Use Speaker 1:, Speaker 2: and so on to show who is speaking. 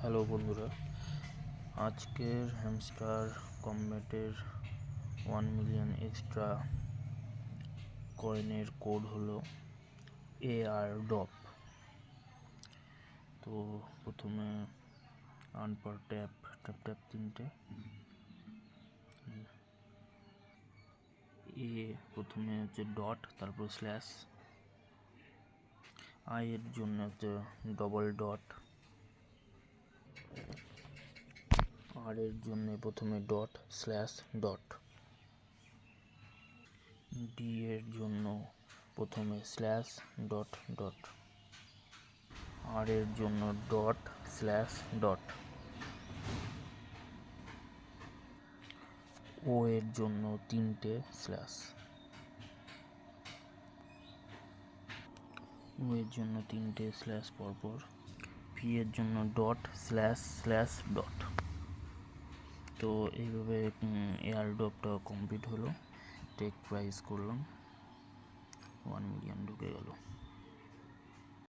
Speaker 1: Hello বন্ধুরা, আজকের hamster কম্ব্যাটের 1 million extra কয়েনের কোড হলো ARDOP। তো প্রথমে আর্ন পার ট্যাপ ট্যাপ ট্যাপ 3টে প্রথমে হচ্ছে ডট, তারপর স্ল্যাশ। আই এর জন্য হচ্ছে ডবল ডট। আর এর জন্য প্রথমে ডট স্ল্যাশ ডট। ডি এর জন্য প্রথমে স্ল্যাশ ডট ডট। আর এর জন্য ডট স্ল্যাশ ডট। ও এর জন্য 3টে স্ল্যাশ। ও এর জন্য 3টে স্ল্যাশ পরপর। ভি এর জন্য ডট স্ল্যাশ স্ল্যাশ ডট। তো এইভাবে এয়ারড্রপটা কমপ্লিট হলো। টেক প্রাইস করলাম, 1 মিলিয়ন ঢুকে গেল।